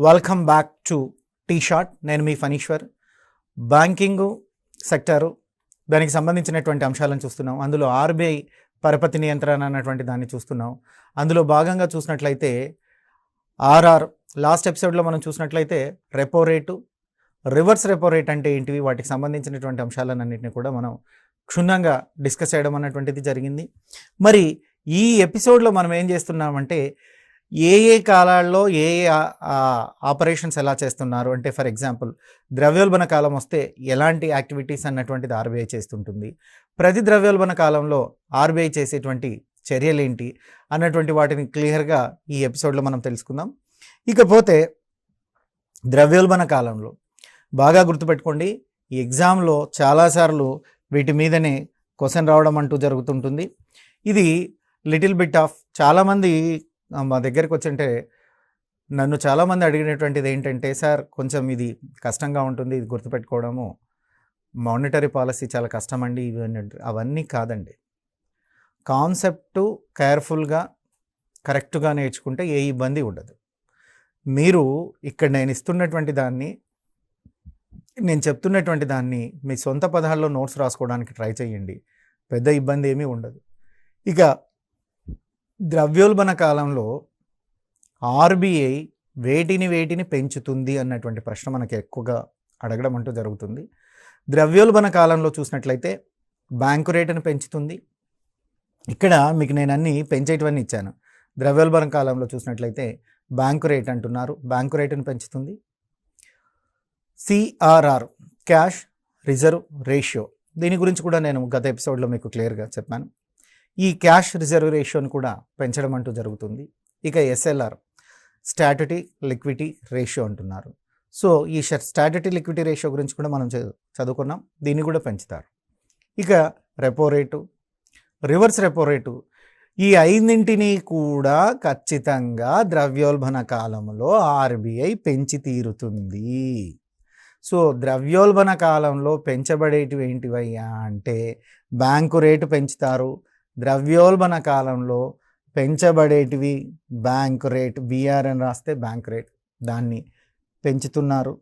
Welcome back to T shot. నేను మీ Phaneeshwar. Banking sector దానికి సంబంధించినటువంటి అంశాలను చూస్తున్నాం. అందులో ఆర్బీఐ పరపతి నియంత్రణ అన్నటువంటి దాన్ని చూస్తున్నాం. అందులో భాగంగా చూసినట్లయితే లాస్ట్ ఎపిసోడ్లో మనం చూసినట్లయితే repo rate, reverse repo rate అంటే ఏంటివి, వాటికి సంబంధించినటువంటి అంశాలన్నింటినీ కూడా మనం క్షుణ్ణంగా డిస్కస్ చేయడం అన్నటువంటిది జరిగింది. మరి ఈ ఎపిసోడ్లో మనం ఏం చేస్తున్నామంటే ఏ కాలాల్లో ఏ ఆపరేషన్స్ ఎలా చేస్తున్నారు అంటే, ఫర్ ఎగ్జాంపుల్ ద్రవ్యోల్బణ కాలం వస్తే ఎలాంటి యాక్టివిటీస్ అన్నటువంటిది ఆర్బీఐ చేస్తుంటుంది, ప్రతి ద్రవ్యోల్బణ కాలంలో ఆర్బీఐ చేసేటువంటి చర్యలు ఏంటి అన్నటువంటి వాటిని క్లియర్గా ఈ ఎపిసోడ్లో మనం తెలుసుకుందాం. ఇకపోతే ద్రవ్యోల్బణ కాలంలో బాగా గుర్తుపెట్టుకోండి, ఈ ఎగ్జామ్లో చాలాసార్లు వీటి మీదనే క్వశ్చన్ రావడం అంటూ జరుగుతుంటుంది. ఇది లిటిల్ బిట్ ఆఫ్ చాలామంది మా దగ్గరికి వచ్చంటే నన్ను చాలామంది అడిగినటువంటిది ఏంటంటే, సార్ కొంచెం ఇది కష్టంగా ఉంటుంది, ఇది గుర్తుపెట్టుకోవడము, మానిటరీ పాలసీ చాలా కష్టం అండి, ఇవన్నీ. అవన్నీ కాదండి, కాన్సెప్టు కేర్ఫుల్గా కరెక్ట్గా నేర్చుకుంటే ఏ ఇబ్బంది ఉండదు. మీరు ఇక్కడ నేను ఇస్తున్నటువంటి దాన్ని, నేను చెప్తున్నటువంటి దాన్ని మీ సొంత పదాల్లో నోట్స్ రాసుకోవడానికి ట్రై చేయండి, పెద్ద ఇబ్బంది ఏమీ ఉండదు. ఇక ద్రవ్యోల్బణ కాలంలో ఆర్బీఐ వేటిని పెంచుతుంది అన్నటువంటి ప్రశ్న మనకి ఎక్కువగా అడగడం అంటూ జరుగుతుంది. ద్రవ్యోల్బణ కాలంలో చూసినట్లయితే బ్యాంకు రేటును పెంచుతుంది. ఇక్కడ మీకు నేను అన్ని పెంచేటివన్నీ ఇచ్చాను. ద్రవ్యోల్బణ కాలంలో చూసినట్లయితే బ్యాంకు రేట్ అంటున్నారు, బ్యాంకు రేటును పెంచుతుంది. సిఆర్ఆర్, క్యాష్ రిజర్వ్ రేషియో, దీని గురించి కూడా నేను గత ఎపిసోడ్లో మీకు క్లియర్గా చెప్పాను. ఈ క్యాష్ రిజర్వ్ రేషియోని కూడా పెంచడం అంటూ జరుగుతుంది. ఇక ఎస్ఎల్ఆర్, స్టాట్యుటరీ లిక్విడిటీ రేషియో అంటున్నారు. సో ఈ స్టాట్యుటరీ లిక్విడిటీ రేషియో గురించి కూడా మనం చదువుకున్నాం, దీన్ని కూడా పెంచుతారు. ఇక repo rate, reverse repo rate, ఈ ఐదింటిని కూడా ఖచ్చితంగా ద్రవ్యోల్బణ కాలంలో ఆర్బీఐ పెంచి తీరుతుంది. సో ద్రవ్యోల్బణ కాలంలో పెంచబడేటివి ఏంటివయ్యా అంటే బ్యాంకు రేటు పెంచుతారు. ద్రవ్యోల్బణ కాలంలో పెంచబడేటివి బ్యాంకు రేట్, బీఆర్ అని రాస్తే బ్యాంక్ రేట్, దాన్ని పెంచుతున్నారు.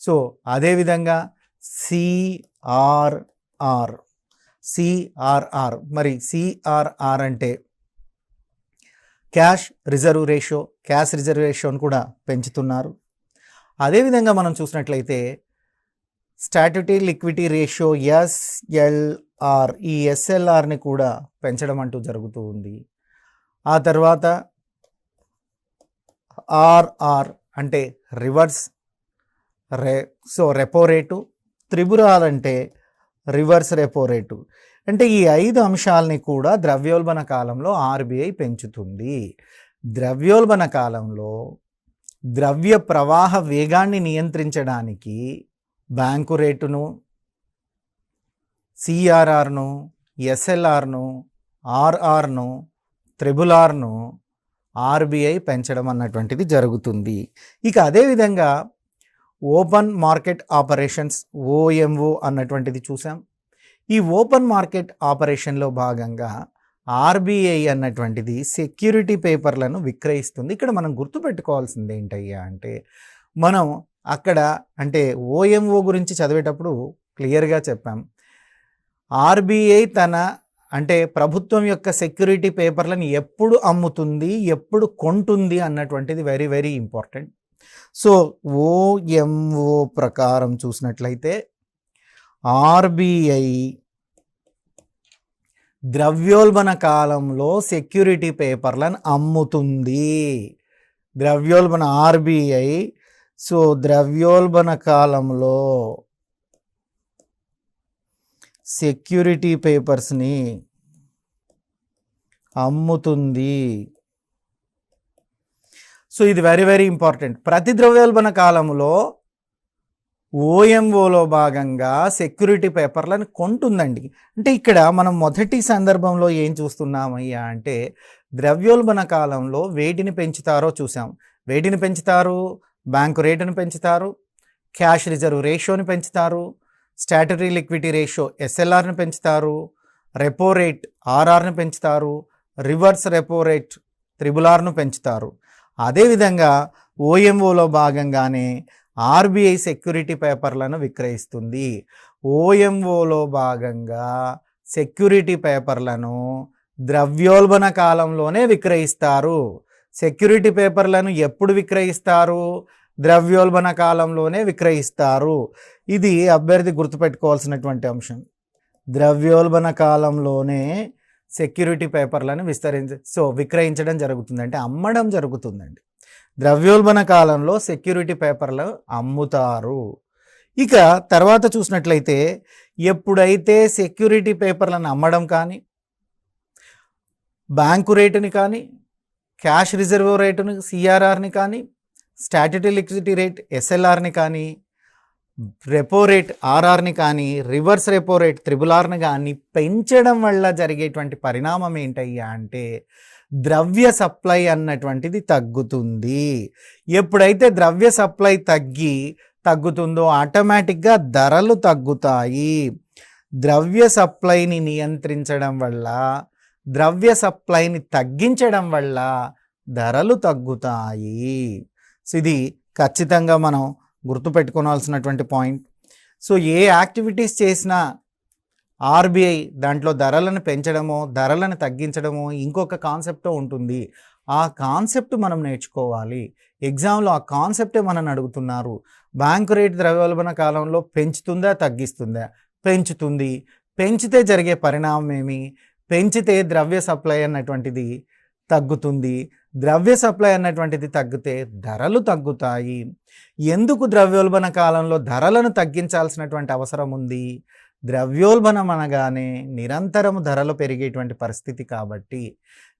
సో అదేవిధంగా సిఆర్ఆర్, మరి సిఆర్ఆర్ అంటే cash reserve ratio, cash reserve రేషియోని కూడా పెంచుతున్నారు. అదేవిధంగా మనం చూసినట్లయితే స్టాట్యుటరీ లిక్విడిటీ రేషియో ఎస్ఎల్ఆర్, ఈ ఎస్ఎల్ఆర్ని కూడా పెంచడం అంటూ జరుగుతూ ఉంది. ఆ తర్వాత ఆర్ఆర్ అంటే రివర్స్ రెపో రేటు, త్రిపురార్ అంటే రివర్స్ రెపో రేటు. అంటే ఈ 5 అంశాలని కూడా ద్రవ్యోల్బణ కాలంలో ఆర్బీఐ పెంచుతుంది. ద్రవ్యోల్బణ కాలంలో ద్రవ్య ప్రవాహ వేగాన్ని నియంత్రించడానికి బ్యాంకు రేటును, సిఆర్ఆర్ను, ఎస్ఎల్ఆర్ను, ఆర్ఆర్ను, త్రిబులార్ను ఆర్బీఐ పెంచడం అన్నటువంటిది జరుగుతుంది. ఇక అదేవిధంగా ఓపెన్ మార్కెట్ ఆపరేషన్స్, ఓఎంఓ అన్నటువంటిది చూసాం. ఈ ఓపెన్ మార్కెట్ ఆపరేషన్లో భాగంగా ఆర్బీఐ అన్నటువంటిది సెక్యూరిటీ పేపర్లను విక్రయిస్తుంది. ఇక్కడ మనం గుర్తుపెట్టుకోవాల్సింది ఏంటయ్యా అంటే, మనం అక్కడ అంటే ఓఎంఓ గురించి చదివేటప్పుడు క్లియర్గా చెప్పాం, ఆర్బీఐ తన అంటే ప్రభుత్వం యొక్క సెక్యూరిటీ పేపర్లను ఎప్పుడు అమ్ముతుంది, ఎప్పుడు కొంటుంది అన్నటువంటిది very very important. So OMO ప్రకారం చూసినట్లయితే ఆర్బీఐ ద్రవ్యోల్బణ కాలంలో సెక్యూరిటీ పేపర్లను అమ్ముతుంది. ద్రవ్యోల్బణ ఆర్బీఐ సో ద్రవ్యోల్బణ కాలంలో సెక్యూరిటీ పేపర్స్ని అమ్ముతుంది. సో ఇది వెరీ వెరీ ఇంపార్టెంట్. ప్రతి ద్రవ్యోల్బణ కాలంలో ఓఎంఓలో భాగంగా సెక్యూరిటీ పేపర్లను కొంటుందండి. అంటే ఇక్కడ మనం మొదటి సందర్భంలో ఏం చూస్తున్నామయ్యా అంటే, ద్రవ్యోల్బణ కాలంలో వేటిని పెంచుతారో చూసాం. వేటిని పెంచుతారు? బ్యాంకు రేటును పెంచుతారు, క్యాష్ రిజర్వ్ రేషియోని పెంచుతారు, స్టాట్యుటరీ లిక్విడిటీ రేషియో ఎస్ఎల్ఆర్ని పెంచుతారు, రెపో రేట్ ఆర్ఆర్ని పెంచుతారు, రివర్స్ రెపో రేట్ త్రిబులార్ను పెంచుతారు. అదేవిధంగా ఓఎంఓలో భాగంగానే ఆర్బీఐ సెక్యూరిటీ పేపర్లను విక్రయిస్తుంది. ఓఎంఓలో భాగంగా సెక్యూరిటీ పేపర్లను ద్రవ్యోల్బణ కాలంలోనే విక్రయిస్తారు. సెక్యూరిటీ పేపర్లను ఎప్పుడు విక్రయిస్తారు? ద్రవ్యోల్బణ కాలంలోనే విక్రయిస్తారు. ఇది అభ్యర్థి గుర్తుపెట్టుకోవాల్సినటువంటి అంశం. ద్రవ్యోల్బణ కాలంలోనే సెక్యూరిటీ పేపర్లను విక్రయించడం జరుగుతుంది, అంటే అమ్మడం జరుగుతుందండి. ద్రవ్యోల్బణ కాలంలో సెక్యూరిటీ పేపర్లు అమ్ముతారు. ఇక తర్వాత చూసినట్లయితే ఎప్పుడైతే సెక్యూరిటీ పేపర్లను అమ్మడం కానీ, బ్యాంకు రేటుని కానీ, క్యాష్ రిజర్వ్ రేటుని సిఆర్ఆర్ని కానీ, స్టాట్యుటరీ లిక్విడిటీ రేట్ ఎస్ఎల్ఆర్ని కానీ, రెపో రేట్ ఆర్ఆర్ని కానీ, రివర్స్ రెపో రేట్ త్రిబుల్-ఆర్ని కానీ పెంచడం వల్ల జరిగేటువంటి పరిణామం ఏంటయ్యా అంటే ద్రవ్య సప్లై అన్నటువంటిది తగ్గుతుంది. ఎప్పుడైతే ద్రవ్య సప్లై తగ్గుతుందో ఆటోమేటిక్గా ధరలు తగ్గుతాయి. ద్రవ్య సప్లైని నియంత్రించడం వల్ల, ద్రవ్య సప్లైని తగ్గించడం వల్ల ధరలు తగ్గుతాయి. సో ఇది ఖచ్చితంగా మనం గుర్తుపెట్టుకోవాల్సినటువంటి పాయింట్. సో ఏ యాక్టివిటీస్ చేసినా ఆర్బీఐ దాంట్లో ధరలను పెంచడమో ధరలను తగ్గించడమో ఇంకొక కాన్సెప్ట్ ఉంటుంది. ఆ కాన్సెప్ట్ మనం నేర్చుకోవాలి. ఎగ్జామ్లో ఆ కాన్సెప్టే మనని అడుగుతున్నారు. బ్యాంకు రేట్ ద్రవ్యోల్బణ కాలంలో పెంచుతుందా తగ్గిస్తుందా? పెంచుతుంది. పెంచితే జరిగే పరిణామం ఏమి? పెంచితే ద్రవ్య సప్లై అన్నటువంటిది తగ్గుతుంది. ద్రవ్య సప్లై అన్నటువంటిది తగ్గితే ధరలు తగ్గుతాయి. ఎందుకు ద్రవ్యోల్బణ కాలంలో ధరలను తగ్గించాల్సినటువంటి అవసరం ఉంది? ద్రవ్యోల్బణం అనగానే నిరంతరం ధరలు పెరిగేటువంటి పరిస్థితి కాబట్టి,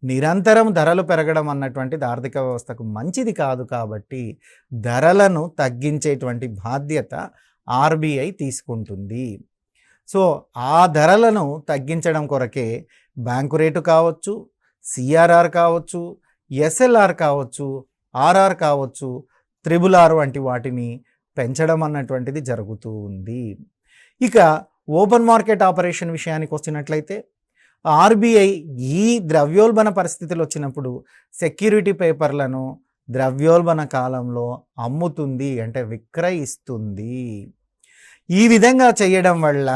నిరంతరం ధరలు పెరగడం అన్నటువంటిది ఆర్థిక వ్యవస్థకు మంచిది కాదు. కాబట్టి ధరలను తగ్గించేటువంటి బాధ్యత ఆర్బీఐ తీసుకుంటుంది. సో ఆ ధరలను తగ్గించడం కొరకే బ్యాంకు రేటు కావచ్చు, సిఆర్ఆర్ కావచ్చు, ఎస్ఎల్ఆర్ కావచ్చు, ఆర్ఆర్ కావచ్చు, త్రిబుల్-ఆర్ వంటి వాటిని పెంచడం అన్నటువంటిది జరుగుతూ ఉంది. ఇక ఓపెన్ మార్కెట్ ఆపరేషన్ విషయానికి వచ్చినట్లయితే ఆర్బీఐ ఈ ద్రవ్యోల్బణ పరిస్థితులు వచ్చినప్పుడు సెక్యూరిటీ పేపర్లను ద్రవ్యోల్బణ కాలంలో అమ్ముతుంది, అంటే విక్రయిస్తుంది. ఈ విధంగా చేయడం వల్ల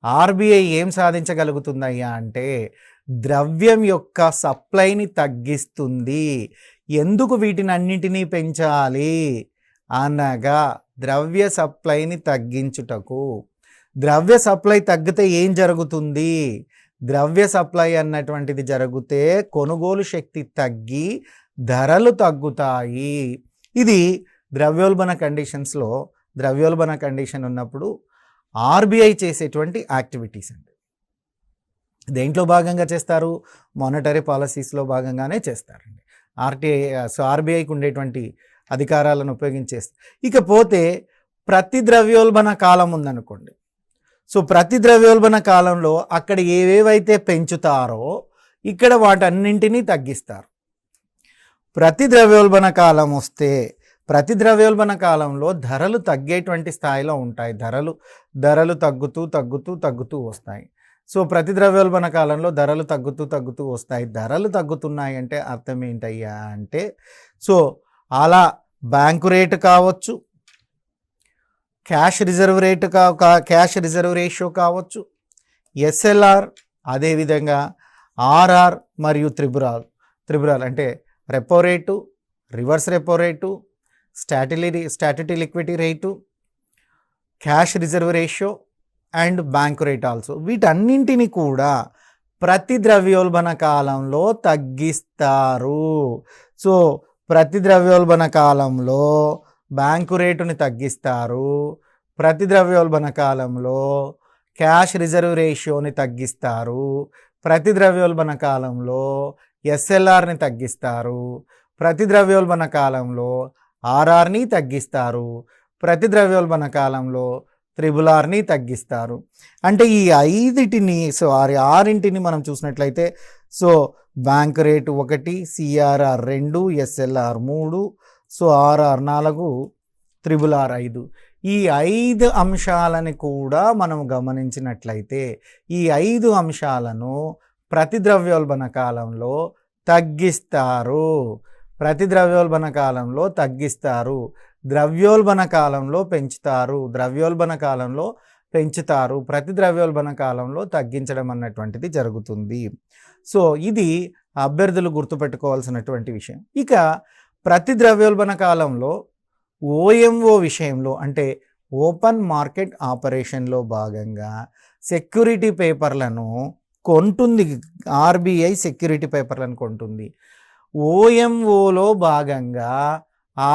ఆర్బీఐ ఏం సాధించగలుగుతుందయ్యా అంటే ద్రవ్యం యొక్క సప్లైని తగ్గిస్తుంది. ఎందుకు వీటిని అన్నిటినీ పెంచాలి అనగా ద్రవ్య సప్లైని తగ్గించుటకు. ద్రవ్య సప్లై తగ్గితే ఏం జరుగుతుంది? ద్రవ్య సప్లై అన్నటువంటిది జరిగితే కొనుగోలు శక్తి తగ్గి ధరలు తగ్గుతాయి. ఇది ద్రవ్యోల్బణ కండిషన్స్లో, ద్రవ్యోల్బణ కండిషన్ ఉన్నప్పుడు ఆర్బీఐ చేసేటువంటి యాక్టివిటీస్ అండి. దేంట్లో భాగంగా చేస్తారు? మానిటరీ పాలసీస్లో భాగంగానే చేస్తారండి. ఆర్బీఐకి ఉండేటువంటి అధికారాలను ఉపయోగించేస్తారు. ఇకపోతే ప్రతి ద్రవ్యోల్బణ కాలం ఉందనుకోండి. సో ప్రతి ద్రవ్యోల్బణ కాలంలో అక్కడ ఏవేవైతే పెంచుతారో ఇక్కడ వాటన్నింటినీ తగ్గిస్తారు. ప్రతి ద్రవ్యోల్బణ కాలం వస్తే ప్రతి ద్రవ్యోల్బణ కాలంలో ధరలు తగ్గేటువంటి స్థాయిలో ఉంటాయి. ధరలు తగ్గుతూ వస్తాయి. సో ప్రతి ద్రవ్యోల్బణ కాలంలో ధరలు తగ్గుతూ వస్తాయి. ధరలు తగ్గుతున్నాయి అంటే అర్థం ఏంటయ్యా అంటే, సో అలా బ్యాంకు రేటు కావచ్చు, క్యాష్ రిజర్వ్ రేషియో కావచ్చు, ఎస్ఎల్ఆర్, అదేవిధంగా ఆర్ఆర్ మరియు త్రిబుల్-ఆర్ అంటే repo rate, reverse repo rate, statutory liquidity rate, cash reserve ratio and bank rate also, వీటన్నింటిని కూడా ప్రతి ద్రవ్యోల్బణ కాలంలో తగ్గిస్తారు. సో ప్రతి ద్రవ్యోల్బణ కాలంలో బ్యాంకు రేటుని తగ్గిస్తారు. ప్రతి ద్రవ్యోల్బణ కాలంలో క్యాష్ రిజర్వ్ రేషియోని తగ్గిస్తారు. ప్రతి ద్రవ్యోల్బణ కాలంలో ఎస్ఎల్ఆర్ని తగ్గిస్తారు. ప్రతి ద్రవ్యోల్బణ కాలంలో ఆర్ఆర్ని తగ్గిస్తారు. ప్రతి ద్రవ్యోల్బణ కాలంలో త్రిబుల్-ఆర్ని తగ్గిస్తారు. అంటే ఈ ఆరింటిని మనం చూసినట్లయితే, so bank rate 1, CRR 2, SLR 3, so RR 4, triple R 5. ఈ 5 అంశాలని కూడా మనం గమనించినట్లయితే ఈ 5 అంశాలను ప్రతి ద్రవ్యోల్బణ కాలంలో తగ్గిస్తారు. ప్రతి ద్రవ్యోల్బణ కాలంలో తగ్గిస్తారు, ద్రవ్యోల్బణ కాలంలో పెంచుతారు, ద్రవ్యోల్బణ కాలంలో పెంచుతారు, ప్రతి ద్రవ్యోల్బణ కాలంలో తగ్గించడం అన్నటువంటిది జరుగుతుంది. సో ఇది అభ్యర్థులు గుర్తుపెట్టుకోవాల్సినటువంటి విషయం. ఇక ప్రతి ద్రవ్యోల్బణ కాలంలో ఓఎంఓ విషయంలో అంటే ఓపెన్ మార్కెట్ ఆపరేషన్లో భాగంగా సెక్యూరిటీ పేపర్లను కొంటుంది. ఆర్బీఐ సెక్యూరిటీ పేపర్లను కొంటుంది. ఓఎంఓలో భాగంగా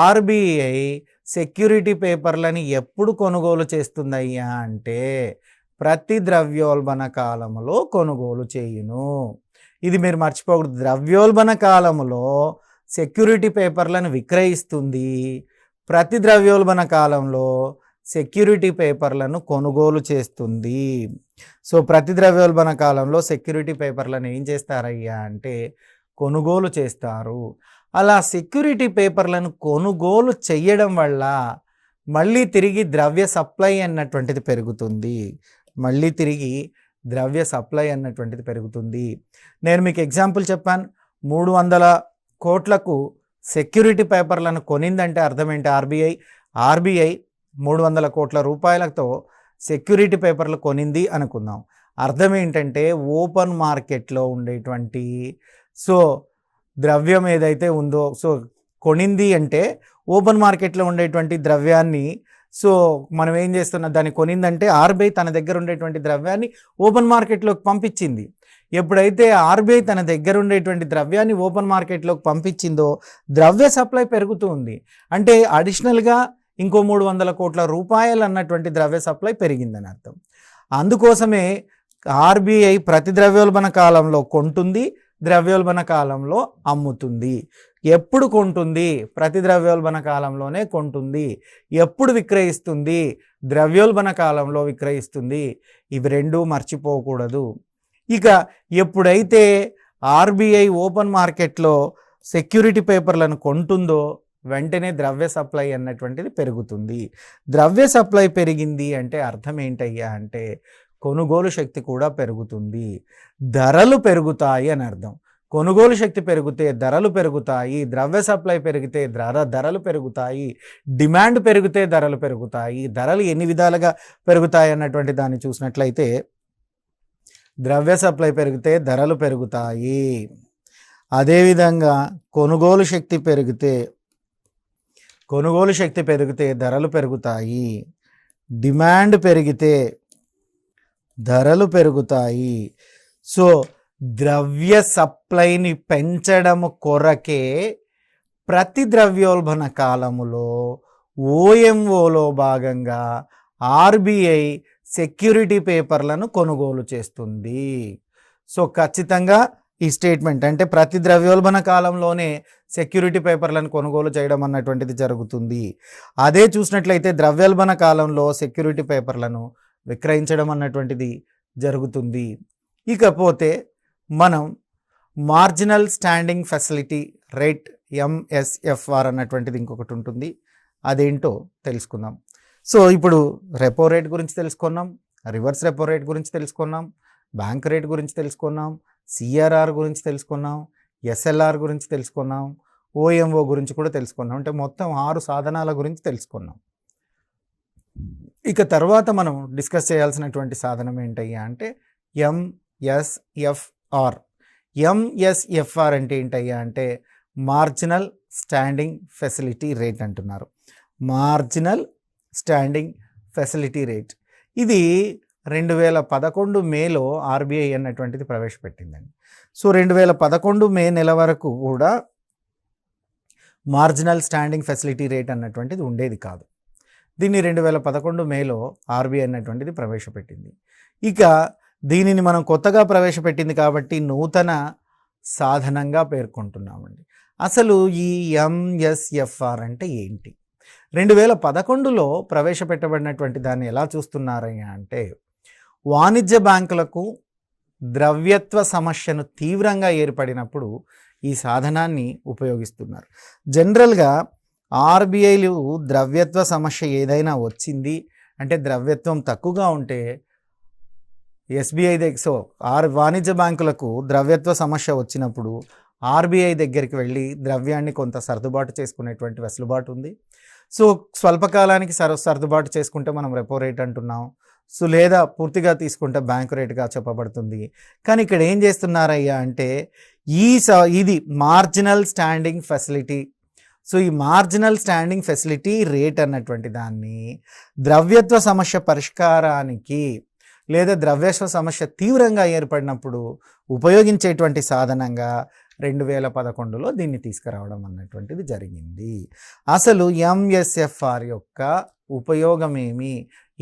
ఆర్బీఐ సెక్యూరిటీ పేపర్లని ఎప్పుడు కొనుగోలు చేస్తుందయ్యా అంటే ప్రతి ద్రవ్యోల్బణ కాలంలో కొనుగోలు చేయును. ఇది మీరు మర్చిపోకూడదు. ద్రవ్యోల్బణ కాలంలో సెక్యూరిటీ పేపర్లను విక్రయిస్తుంది, ప్రతి ద్రవ్యోల్బణ కాలంలో సెక్యూరిటీ పేపర్లను కొనుగోలు చేస్తుంది. సో ప్రతి ద్రవ్యోల్బణ కాలంలో సెక్యూరిటీ పేపర్లను ఏం చేస్తారయ్యా అంటే కొనుగోలు చేస్తారు. అలా సెక్యూరిటీ పేపర్లను కొనుగోలు చేయడం వల్ల మళ్ళీ తిరిగి ద్రవ్య సప్లై అన్నటువంటిది పెరుగుతుంది. మళ్ళీ తిరిగి ద్రవ్య సప్లై అన్నటువంటిది పెరుగుతుంది. నేను మీకు ఎగ్జాంపుల్ చెప్పాను. 300 కోట్లకు సెక్యూరిటీ పేపర్లను కొనిందంటే అర్థం ఏంటి? ఆర్బీఐ 300 కోట్ల రూపాయలతో సెక్యూరిటీ పేపర్లు కొనింది అనుకుందాం. అర్థం ఏంటంటే ఓపెన్ మార్కెట్లో ఉండేటువంటి ద్రవ్యం ఏదైతే ఉందో కొనింది అంటే ఓపెన్ మార్కెట్లో ఉండేటువంటి ద్రవ్యాన్ని మనం ఏం చేస్తున్నాం, దాన్ని కొనిందంటే ఆర్బీఐ తన దగ్గర ఉండేటువంటి ద్రవ్యాన్ని ఓపెన్ మార్కెట్లోకి పంపించింది. ఎప్పుడైతే ఆర్బీఐ తన దగ్గర ఉండేటువంటి ద్రవ్యాన్ని ఓపెన్ మార్కెట్లోకి పంపించిందో ద్రవ్య సప్లై పెరుగుతూ ఉంది. అంటే అడిషనల్గా ఇంకో 300 కోట్ల రూపాయలు అన్నటువంటి ద్రవ్య సప్లై పెరిగిందని అర్థం. అందుకోసమే ఆర్బీఐ ప్రతి ద్రవ్యోల్బణ కాలంలో కొంటుంది, ద్రవ్యోల్బణ కాలంలో అమ్ముతుంది. ఎప్పుడు కొంటుంది? ప్రతి ద్రవ్యోల్బణ కాలంలోనే కొంటుంది. ఎప్పుడు విక్రయిస్తుంది? ద్రవ్యోల్బణ కాలంలో విక్రయిస్తుంది. ఇవి రెండూ మర్చిపోకూడదు. ఇక ఎప్పుడైతే ఆర్బీఐ ఓపెన్ మార్కెట్లో సెక్యూరిటీ పేపర్లను కొంటుందో వెంటనే ద్రవ్య సప్లై అన్నటువంటిది పెరుగుతుంది. ద్రవ్య సప్లై పెరిగింది అంటే అర్థం ఏంటయ్యా అంటే కొనుగోలు శక్తి కూడా పెరుగుతుంది, ధరలు పెరుగుతాయి అని అర్థం. కొనుగోలు శక్తి పెరిగితే ధరలు పెరుగుతాయి, ద్రవ్య సప్లై పెరిగితే ధరలు పెరుగుతాయి, డిమాండ్ పెరిగితే ధరలు పెరుగుతాయి. ధరలు ఎన్ని విధాలుగా పెరుగుతాయి అన్నటువంటి దాన్ని చూసినట్లయితే ద్రవ్య సప్లై పెరిగితే ధరలు పెరుగుతాయి, అదేవిధంగా కొనుగోలు శక్తి పెరిగితే ధరలు పెరుగుతాయి, డిమాండ్ పెరిగితే ధరలు పెరుగుతాయి. సో ద్రవ్య సప్లైని పెంచడం కొరకే ప్రతి ద్రవ్యోల్బణ కాలములో ఓఎంఓలో భాగంగా ఆర్బీఐ సెక్యూరిటీ పేపర్లను కొనుగోలు చేస్తుంది. సో ఖచ్చితంగా ఈ స్టేట్మెంట్ అంటే ప్రతి ద్రవ్యోల్బణ కాలంలోనే సెక్యూరిటీ పేపర్లను కొనుగోలు చేయడం అన్నటువంటిది జరుగుతుంది. అదే చూసినట్లయితే ద్రవ్యోల్బణ కాలంలో సెక్యూరిటీ పేపర్లను విక్రయించడం అన్నటువంటిది జరుగుతుంది. ఇకపోతే మనం మార్జినల్ స్టాండింగ్ ఫెసిలిటీ రేట్ ఎంఎస్ఎఫ్ఆర్ అన్నటువంటిది ఇంకొకటి ఉంటుంది. అదేంటో తెలుసుకుందాం. సో ఇప్పుడు రెపో రేట్ గురించి తెలుసుకున్నాం, రివర్స్ రెపో రేట్ గురించి తెలుసుకున్నాం, బ్యాంక్ రేట్ గురించి తెలుసుకున్నాం, సిఆర్ఆర్ గురించి తెలుసుకున్నాం, ఎస్ఎల్ఆర్ గురించి తెలుసుకున్నాం, ఓఎంఓ గురించి కూడా తెలుసుకున్నాం. అంటే మొత్తం 6 సాధనాల గురించి తెలుసుకున్నాం. ఇక తర్వాత మనం డిస్కస్ చేయాల్సినటువంటి సాధనం ఏంటయ్యా అంటే ఎంఎస్ఎఫ్ఆర్. ఎంఎస్ఎఫ్ఆర్ అంటే ఏంటయ్యా అంటే మార్జినల్ స్టాండింగ్ ఫెసిలిటీ రేట్ అంటున్నారు. మార్జినల్ స్టాండింగ్ ఫెసిలిటీ రేట్ ఇది 2011 మేలో ఆర్బీఐ అన్నటువంటిది ప్రవేశపెట్టిందండి. సో 2011 మే నెల వరకు కూడా మార్జినల్ స్టాండింగ్ ఫెసిలిటీ రేట్ అన్నటువంటిది ఉండేది కాదు. దీన్ని 2011 మేలో ఆర్బీఐ అన్నటువంటిది ప్రవేశపెట్టింది. ఇక దీనిని మనం కొత్తగా ప్రవేశపెట్టింది కాబట్టి నూతన సాధనంగా పేర్కొంటున్నామండి. అసలు ఈ ఎంఎస్ఎఫ్ఆర్ అంటే ఏంటి? 2011లో ప్రవేశపెట్టబడినటువంటి దాన్ని ఎలా చూస్తున్నారయ్యా అంటే వాణిజ్య బ్యాంకులకు ద్రవ్యత్వ సమస్యను తీవ్రంగా ఏర్పడినప్పుడు ఈ సాధనాన్ని ఉపయోగిస్తున్నారు. జనరల్గా ఆర్బీఐలు ద్రవ్యత్వ సమస్య ఏదైనా వచ్చింది అంటే ద్రవ్యత్వం తక్కువగా ఉంటే ఎస్బీఐ వాణిజ్య బ్యాంకులకు ద్రవ్యత్వ సమస్య వచ్చినప్పుడు ఆర్బీఐ దగ్గరికి వెళ్ళి ద్రవ్యాన్ని కొంత సర్దుబాటు చేసుకునేటువంటి వెసులుబాటు ఉంది. సో స్వల్పకాలానికి సర్దుబాటు చేసుకుంటే మనం రెపో రేట్ అంటున్నాం. సో లేదా పూర్తిగా తీసుకుంటే బ్యాంకు రేటుగా చెప్పబడుతుంది. కానీ ఇక్కడ ఏం చేస్తున్నారయ్యా అంటే ఇది మార్జినల్ స్టాండింగ్ ఫెసిలిటీ. సో ఈ మార్జినల్ స్టాండింగ్ ఫెసిలిటీ రేట్ అన్నటువంటి దాన్ని ద్రవ్యత్వ సమస్య పరిష్కారానికి లేదా ద్రవ్యత్వ సమస్య తీవ్రంగా ఏర్పడినప్పుడు ఉపయోగించేటువంటి సాధనంగా 2011లో దీన్ని తీసుకురావడం అన్నటువంటిది జరిగింది. అసలు ఎంఎస్ఎఫ్ఆర్ యొక్క ఉపయోగమేమి,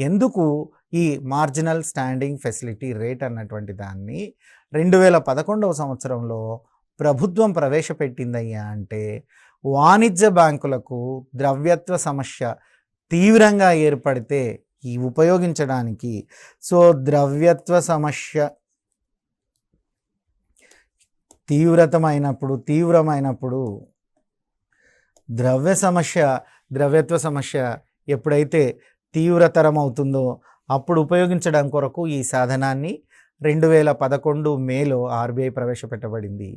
ఎందుకు ఈ మార్జినల్ స్టాండింగ్ ఫెసిలిటీ రేట్ అన్నటువంటి దాన్ని 2011వ సంవత్సరంలో ప్రభుత్వం ప్రవేశపెట్టిందయ్యా అంటే వాణిజ్య బ్యాంకులకు ద్రవ్యత్వ సమస్య తీవ్రంగా ఏర్పడితే ఈ ఉపయోగించడానికి. సో ద్రవ్యత్వ సమస్య తీవ్రమైనప్పుడు ద్రవ్యత్వ సమస్య ఎప్పుడైతే తీవ్రతరం అవుతుందో అప్పుడు ఉపయోగించడం కొరకు ఈ సాధనాన్ని 2011 మేలో ఆర్బీఐ ప్రవేశపెట్టబడింది.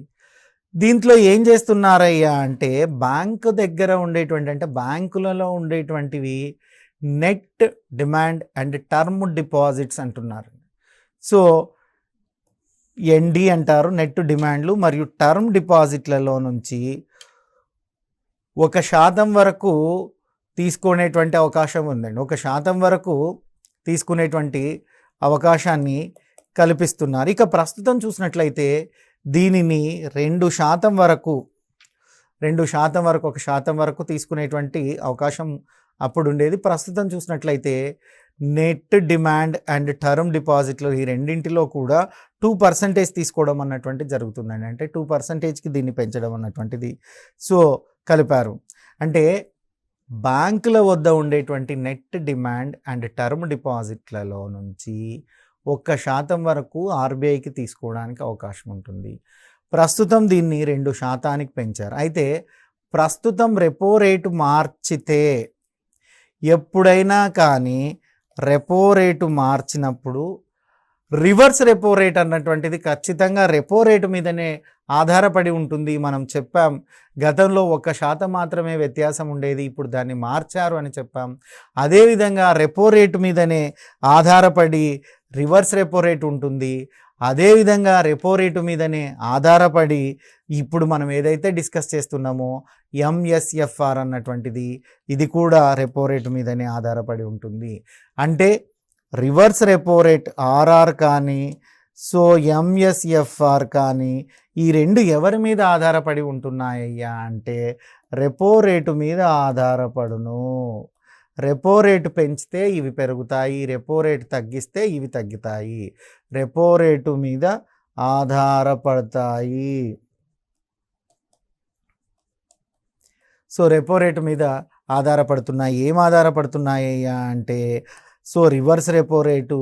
దీంట్లో ఏం చేస్తున్నారయ్యా అంటే బ్యాంకు దగ్గర ఉండేటువంటి అంటే బ్యాంకులలో ఉండేటువంటివి net demand and term deposits అంటున్నారు. సో ఎన్డి అంటారు, నెట్ డిమాండ్లు మరియు టర్మ్ డిపాజిట్లలో నుంచి 1% వరకు తీసుకునేటువంటి అవకాశం ఉందండి. 1% వరకు తీసుకునేటువంటి అవకాశాన్ని కల్పిస్తున్నారు. ఇక ప్రస్తుతం చూసినట్లయితే దీనిని 2% వరకు 1% వరకు తీసుకునేటువంటి అవకాశం అప్పుడు ఉండేది. ప్రస్తుతం చూసినట్లయితే నెట్ డిమాండ్ అండ్ టర్మ్ డిపాజిట్లు ఈ రెండింటిలో కూడా 2% తీసుకోవడం అన్నటువంటిది జరుగుతుందండి. అంటే 2%కి దీన్ని పెంచడం అన్నటువంటిది సో కలిపారు. అంటే బ్యాంకుల వద్ద ఉండేటువంటి నెట్ డిమాండ్ అండ్ టర్మ్ డిపాజిట్లలో నుంచి 1% వరకు ఆర్బీఐకి తీసుకోవడానికి అవకాశం ఉంటుంది. ప్రస్తుతం దీన్ని 2%కి పెంచారు. అయితే ప్రస్తుతం రెపో రేటు మార్చితే ఎప్పుడైనా కానీ రెపో రేటు మార్చినప్పుడు రివర్స్ రెపో రేట్ అన్నటువంటిది ఖచ్చితంగా రెపో రేటు మీదనే ఆధారపడి ఉంటుంది. మనం చెప్పాం గతంలో 1% మాత్రమే వ్యత్యాసం ఉండేది, ఇప్పుడు దాన్ని మార్చారు అని చెప్పాం. అదేవిధంగా రెపో రేటు మీదనే ఆధారపడి రివర్స్ రెపో రేట్ ఉంటుంది. అదేవిధంగా రెపో రేటు మీదనే ఆధారపడి ఇప్పుడు మనం ఏదైతే డిస్కస్ చేస్తున్నామో ఎంఎస్ఎఫ్ఆర్ అన్నటువంటిది ఇది కూడా రెపో రేటు మీదనే ఆధారపడి ఉంటుంది. అంటే రివర్స్ రెపో రేట్ ఆర్ఆర్ కానీ సో ఎంఎస్ఎఫ్ఆర్ కానీ ఈ రెండు ఎవరి మీద ఆధారపడి ఉంటున్నాయ్యా అంటే రెపో రేటు మీద ఆధారపడును. రెపో రేటు పెంచితే ఇవి పెరుగుతాయి, రెపో రేటు తగ్గిస్తే ఇవి తగ్గుతాయి. రెపో రేటు మీద ఆధారపడతాయి. సో రెపో రేటు మీద ఆధారపడుతున్నాయి. ఏం ఆధారపడుతున్నాయ్యా అంటే సో రివర్స్ రెపో రేటు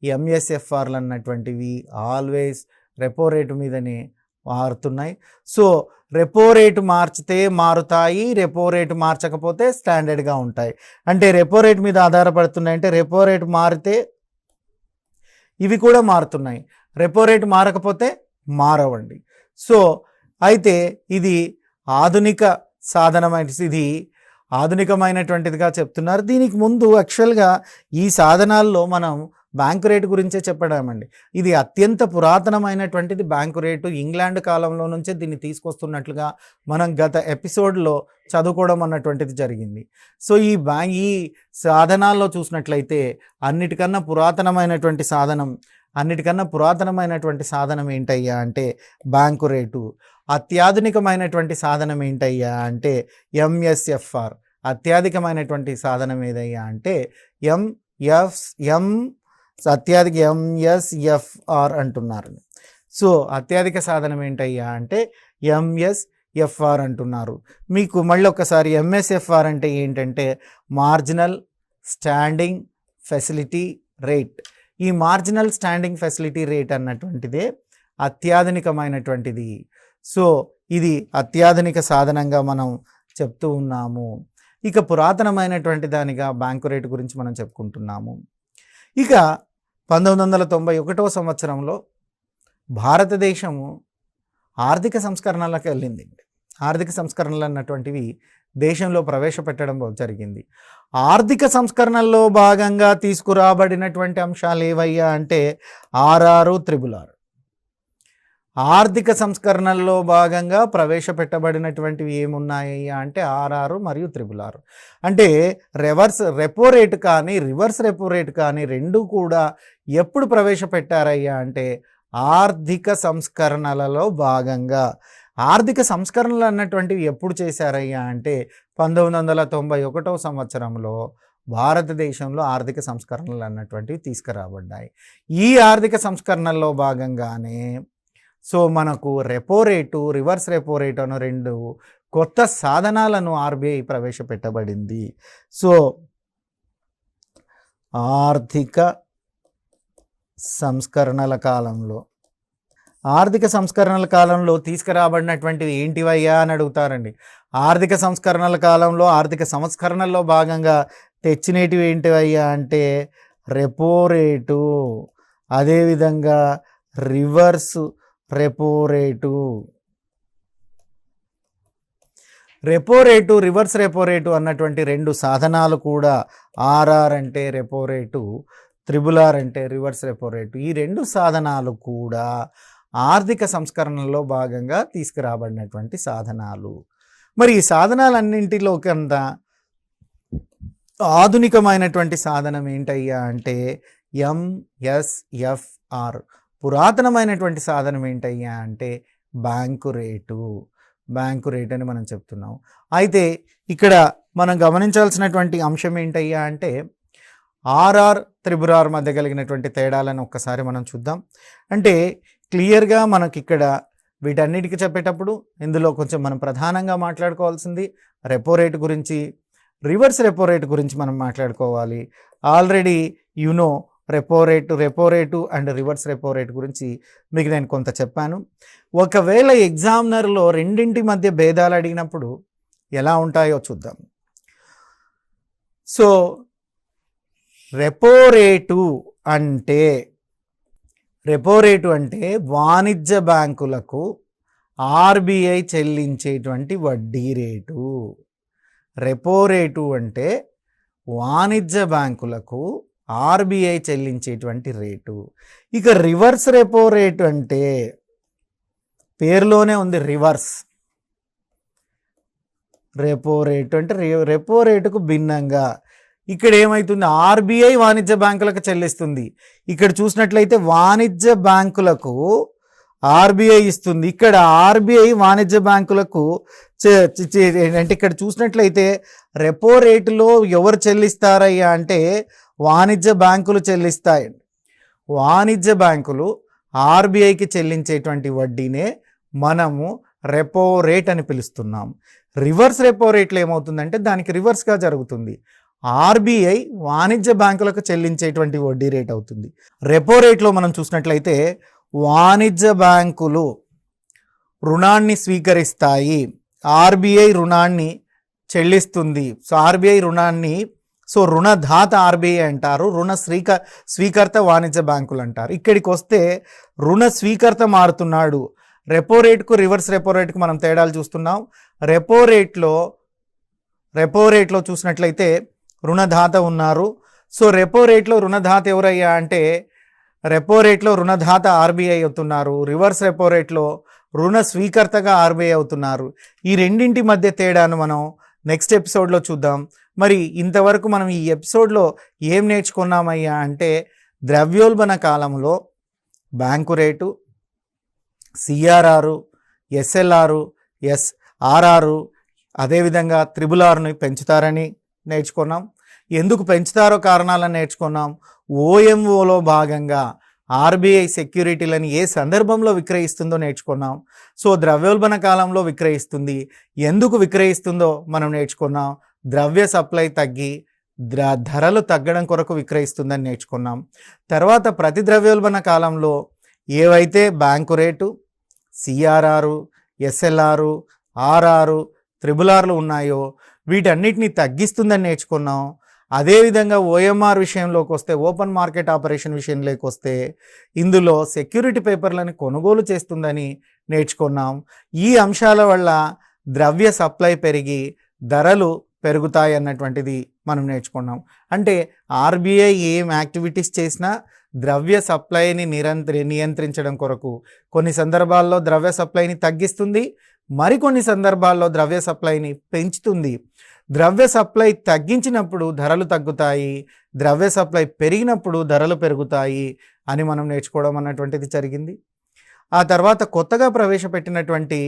ఎంఎస్ఎఫ్ఆర్లు అన్నటువంటివి ఆల్వేస్ రెపో రేటు మీదనే మారుతున్నాయి. సో రెపో రేటు మార్చితే మారుతాయి, రెపో రేటు మార్చకపోతే స్టాండర్డ్గా ఉంటాయి. అంటే రెపో రేటు మీద ఆధారపడుతున్నాయి అంటే రెపో రేటు మారితే ఇవి కూడా మారుతున్నాయి, రెపో రేటు మారకపోతే మారవండి. సో అయితే ఇది ఆధునిక ఇది ఆధునికమైనటువంటిదిగా చెప్తున్నారు. దీనికి ముందు యాక్చువల్గా ఈ సాధనాల్లో మనం బ్యాంకు రేటు గురించే చెప్పడామండి. ఇది అత్యంత పురాతనమైనటువంటిది బ్యాంకు రేటు. ఇంగ్లాండ్ కాలంలో నుంచే దీన్ని తీసుకొస్తున్నట్లుగా మనం గత ఎపిసోడ్లో చదువుకోవడం అన్నటువంటిది జరిగింది. సో ఈ సాధనాల్లో చూసినట్లయితే అన్నిటికన్నా పురాతనమైనటువంటి సాధనం ఏంటయ్యా అంటే బ్యాంకు రేటు. అత్యాధునికమైనటువంటి సాధనం ఏంటయ్యా అంటే ఎంఎస్ఎఫ్ఆర్. అత్యాధికమైనటువంటి సాధనం ఏదయ్యా అంటే ఎంఎస్ఎఫ్ఆర్ అంటున్నారు. సో అత్యధిక సాధనం ఏంటయ్యా అంటే ఎంఎస్ఎఫ్ఆర్ అంటున్నారు. మీకు మళ్ళీ ఒకసారి ఎంఎస్ఎఫ్ఆర్ అంటే ఏంటంటే మార్జినల్ స్టాండింగ్ ఫెసిలిటీ రేట్. ఈ మార్జినల్ స్టాండింగ్ ఫెసిలిటీ రేట్ అన్నటువంటిదే అత్యాధునికమైనటువంటిది. సో ఇది అత్యాధునిక సాధనంగా మనం చెప్తూ ఉన్నాము. ఇక పురాతనమైనటువంటి దానిగా బ్యాంకు రేటు గురించి మనం చెప్పుకుంటున్నాము. ఇక 1991 సంవత్సరంలో భారతదేశము ఆర్థిక సంస్కరణలకు వెళ్ళింది. ఆర్థిక సంస్కరణలు అన్నటువంటివి దేశంలో ప్రవేశపెట్టడం జరిగింది. ఆర్థిక సంస్కరణల్లో భాగంగా తీసుకురాబడినటువంటి అంశాలు ఏవయ్యా అంటే ఆర్ఆర్, త్రిబుల్ ఆర్. ఆర్థిక సంస్కరణల్లో భాగంగా ప్రవేశపెట్టబడినటువంటివి ఏమున్నాయ్యా అంటే ఆర్ఆర్ మరియు త్రిబుల్ ఆర్. అంటే రెపో రేటు కానీ రివర్స్ రెపో రేటు కానీ రెండు కూడా ఎప్పుడు ప్రవేశపెట్టారయ్యా అంటే ఆర్థిక సంస్కరణలలో భాగంగా. ఆర్థిక సంస్కరణలు అన్నటువంటివి ఎప్పుడు చేశారయ్యా అంటే 1991 సంవత్సరంలో భారతదేశంలో ఆర్థిక సంస్కరణలు అన్నటువంటివి తీసుకురాబడ్డాయి. ఈ ఆర్థిక సంస్కరణల్లో భాగంగానే సో మనకు repo rate, reverse repo rate అనే రెండు కొత్త సాధనాలను ఆర్బీఐ ప్రవేశపెట్టబడింది. సో ఆర్థిక సంస్కరణల కాలంలో తీసుకురాబడినటువంటివి ఏంటివయ్యా అని అడుగుతారండి. ఆర్థిక సంస్కరణల కాలంలో ఆర్థిక సంస్కరణల్లో భాగంగా తెచ్చినటివి ఏంటివయ్యా అంటే రెపో రేటు, అదేవిధంగా reverse repo rate. Repo rate, reverse repo rate అన్నటువంటి రెండు సాధనాలు కూడా ఆర్ఆర్ అంటే రెపో రేటు, త్రిబుల్ ఆర్ అంటే రివర్స్ రెపో రేటు. ఈ రెండు సాధనాలు కూడా ఆర్థిక సంస్కరణలో భాగంగా తీసుకురాబడినటువంటి సాధనాలు. మరి ఈ సాధనాలన్నింటిలో కన్నా ఆధునికమైనటువంటి సాధనం ఏంటయ్యా అంటే ఎంఎస్ఎఫ్ఆర్. పురాతనమైనటువంటి సాధనం ఏంటయ్యా అంటే బ్యాంకు రేటు అని మనం చెప్తున్నాం. అయితే ఇక్కడ మనం గమనించాల్సినటువంటి అంశం ఏంటయ్యా అంటే ఆర్ఆర్, త్రిబుల్ ఆర్ మధ్య కలిగినటువంటి తేడాలను ఒక్కసారి మనం చూద్దాం. అంటే క్లియర్గా మనకి ఇక్కడ వీటన్నిటికీ చెప్పేటప్పుడు ఇందులో కొంచెం మనం ప్రధానంగా మాట్లాడుకోవాల్సింది రెపో రేటు గురించి, రివర్స్ రెపో రేటు గురించి మనం మాట్లాడుకోవాలి. Already repo rate and reverse repo rate గురించి మీకు నేను కొంత చెప్పాను. ఒకవేళ ఎగ్జామినర్లో రెండింటి మధ్య భేదాలు అడిగినప్పుడు ఎలా ఉంటాయో చూద్దాం. సో రెపో రేటు అంటే వాణిజ్య బ్యాంకులకు ఆర్బీఐ చెల్లించేటువంటి వడ్డీ రేటు. రెపో రేటు అంటే వాణిజ్య బ్యాంకులకు ఆర్బీఐ చెల్లించేటువంటి రేటు. ఇక రివర్స్ రెపో రేటు అంటే పేరులోనే ఉంది రివర్స్. రెపో రేటు అంటే రెపో రేటుకు భిన్నంగా ఇక్కడ ఏమవుతుంది, ఆర్బీఐ వాణిజ్య బ్యాంకులకు చెల్లిస్తుంది. ఇక్కడ చూసినట్లయితే వాణిజ్య బ్యాంకులకు ఆర్బీఐ ఇస్తుంది, ఇక్కడ ఆర్బీఐ వాణిజ్య బ్యాంకులకు అంటే ఇక్కడ చూసినట్లయితే రెపో రేటులో ఎవరు చెల్లిస్తారయ్యా అంటే వాణిజ్య బ్యాంకులు చెల్లిస్తాయి. వాణిజ్య బ్యాంకులు ఆర్బీఐకి చెల్లించేటువంటి వడ్డీనే మనము రెపో రేట్ అని పిలుస్తున్నాం. రివర్స్ రెపో రేట్లో ఏమవుతుందంటే దానికి రివర్స్గా జరుగుతుంది. ఆర్బీఐ వాణిజ్య బ్యాంకులకు చెల్లించేటువంటి వడ్డీ రేట్ అవుతుంది. రెపో రేట్లో మనం చూసినట్లయితే వాణిజ్య బ్యాంకులు రుణాన్ని స్వీకరిస్తాయి, ఆర్బీఐ రుణాన్ని చెల్లిస్తుంది. సో ఆర్బీఐ రుణాన్ని రుణదాత ఆర్బీఐ అంటారు, స్వీకర్త వాణిజ్య బ్యాంకులు అంటారు. ఇక్కడికి వస్తే రుణ స్వీకర్త మారుతున్నాడు. రెపో రేటుకు రివర్స్ రెపో రేటుకు మనం తేడాలు చూస్తున్నాం. రెపో రేట్లో చూసినట్లయితే రుణదాత ఉన్నారు. సో రెపో రేట్లో రుణదాత ఎవరయ్యా అంటే రెపో రేట్లో రుణదాత ఆర్బీఐ అవుతున్నారు, రివర్స్ రెపో రేట్లో రుణ స్వీకర్తగా ఆర్బీఐ అవుతున్నారు. ఈ రెండింటి మధ్య తేడాను మనం నెక్స్ట్ ఎపిసోడ్లో చూద్దాం. మరి ఇంతవరకు మనం ఈ ఎపిసోడ్లో ఏం నేర్చుకున్నామయ్యా అంటే ద్రవ్యోల్బణ కాలంలో bank rate, CRR, SLR, RR, అదేవిధంగా త్రిబుల్-ఆర్ని పెంచుతారని నేర్చుకున్నాం. ఎందుకు పెంచుతారో కారణాలను నేర్చుకున్నాం. ఓఎంఓలో భాగంగా ఆర్బీఐ సెక్యూరిటీలను ఏ సందర్భంలో విక్రయిస్తుందో నేర్చుకున్నాం. సో ద్రవ్యోల్బణ కాలంలో విక్రయిస్తుంది, ఎందుకు విక్రయిస్తుందో మనం నేర్చుకున్నాం. ద్రవ్య సప్లై తగ్గి ధరలు తగ్గడం కొరకు విక్రయిస్తుందని నేర్చుకున్నాం. తర్వాత ప్రతి ద్రవ్యోల్బణ కాలంలో ఏవైతే bank rate, CRR, SLR, RR, త్రిబుల్-ఆర్లు ఉన్నాయో వీటన్నిటిని తగ్గిస్తుందని నేర్చుకున్నాం. అదేవిధంగా ఓఎంఆర్ విషయంలోకి వస్తే, ఓపెన్ మార్కెట్ ఆపరేషన్ విషయంలోకి వస్తే ఇందులో సెక్యూరిటీ పేపర్లను కొనుగోలు చేస్తుందని నేర్చుకున్నాం. ఈ అంశాల వల్ల ద్రవ్య సప్లై పెరిగి ధరలు పెరుగుతాయి అన్నటువంటిది మనం నేర్చుకున్నాం. అంటే ఆర్బీఐ ఏం యాక్టివిటీస్ చేసినా ద్రవ్య సప్లైని నియంత్రించడం కొరకు కొన్ని సందర్భాల్లో ద్రవ్య సప్లైని తగ్గిస్తుంది, మరికొన్ని సందర్భాల్లో ద్రవ్య సప్లైని పెంచుతుంది. ద్రవ్య సప్లై తగ్గించినప్పుడు ధరలు తగ్గుతాయి, ద్రవ్య సప్లై పెరిగినప్పుడు ధరలు పెరుగుతాయి అని మనం నేర్చుకోవడం అన్నటువంటిది జరిగింది. ఆ తర్వాత కొత్తగా ప్రవేశపెట్టినటువంటి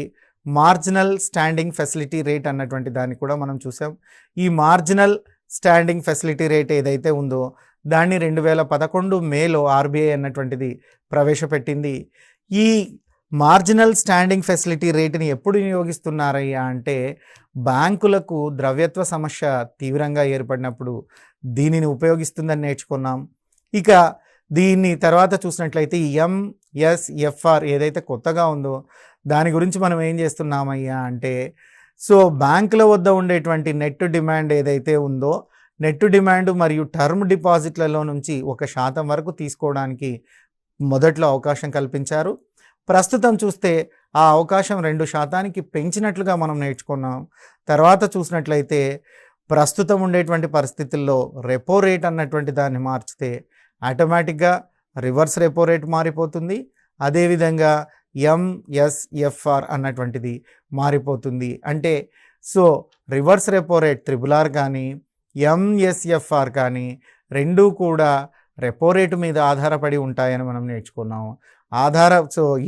మార్జినల్ స్టాండింగ్ ఫెసిలిటీ రేట్ అన్నటువంటి దాన్ని కూడా మనం చూసాం. ఈ మార్జినల్ స్టాండింగ్ ఫెసిలిటీ రేట్ ఏదైతే ఉందో దాన్ని 2011 మేలో ఆర్బీఐ అన్నటువంటిది ప్రవేశపెట్టింది. ఈ మార్జినల్ స్టాండింగ్ ఫెసిలిటీ రేటుని ఎప్పుడు వినియోగిస్తున్నారయ్యా అంటే బ్యాంకులకు ద్రవ్యత్వ సమస్య తీవ్రంగా ఏర్పడినప్పుడు దీనిని ఉపయోగిస్తుందని నేర్చుకున్నాం. ఇక దీన్ని తర్వాత చూసినట్లయితే ఎంఎస్ఎఫ్ఆర్ ఏదైతే కొత్తగా ఉందో దాని గురించి మనం ఏం చేస్తున్నామయ్యా అంటే బ్యాంకుల వద్ద ఉండేటువంటి నెట్ డిమాండ్ ఏదైతే ఉందో నెట్ డిమాండ్ మరియు టర్మ్ డిపాజిట్లలో నుంచి 1% వరకు తీసుకోవడానికి మొదట్లో అవకాశం కల్పించారు. ప్రస్తుతం చూస్తే ఆ అవకాశం 2% పెంచినట్లుగా మనం నేర్చుకున్నాం. తర్వాత చూసినట్లయితే ప్రస్తుతం ఉండేటువంటి పరిస్థితుల్లో రెపో రేట్ అన్నటువంటి దాన్ని మార్చితే ఆటోమేటిక్గా రివర్స్ రెపో రేట్ మారిపోతుంది. అదేవిధంగా ఎంఎస్ఎఫ్ఆర్ అన్నటువంటిది మారిపోతుంది. అంటే రివర్స్ రెపో రేట్ RRR కానీ ఎంఎస్ఎఫ్ఆర్ కానీ రెండూ కూడా రెపో రేటు మీద ఆధారపడి ఉంటాయని మనం నేర్చుకున్నాం.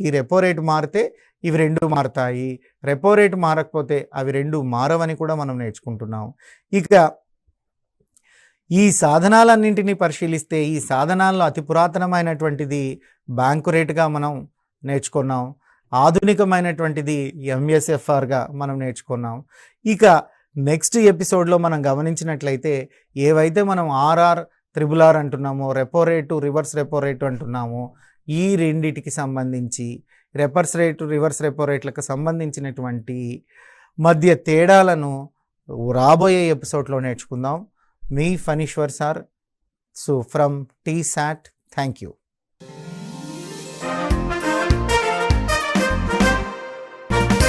ఈ రెపో రేటు మారితే ఇవి రెండు మారుతాయి, రెపో రేటు మారకపోతే అవి రెండు మారవని కూడా మనం నేర్చుకుంటున్నాం. ఇక ఈ సాధనాలన్నింటినీ పరిశీలిస్తే ఈ సాధనాల్లో అతి పురాతనమైనటువంటిది బ్యాంకు రేటుగా మనం నేర్చుకున్నాం, ఆధునికమైనటువంటిది ఎంఎస్ఎఫ్ఆర్గా మనం నేర్చుకున్నాం. ఇక నెక్స్ట్ ఎపిసోడ్లో మనం గమనించినట్లయితే ఏవైతే మనం RRR అంటున్నామో, repo rate reverse repo rate అంటున్నామో, ఈ రెండిటికి సంబంధించి రివర్స్ రెపో రేట్లకు సంబంధించినటువంటి మధ్య తేడాలను రాబోయే ఎపిసోడ్లో నేర్చుకుందాం. మీ Phaniswar sir from TSAT. Thank you.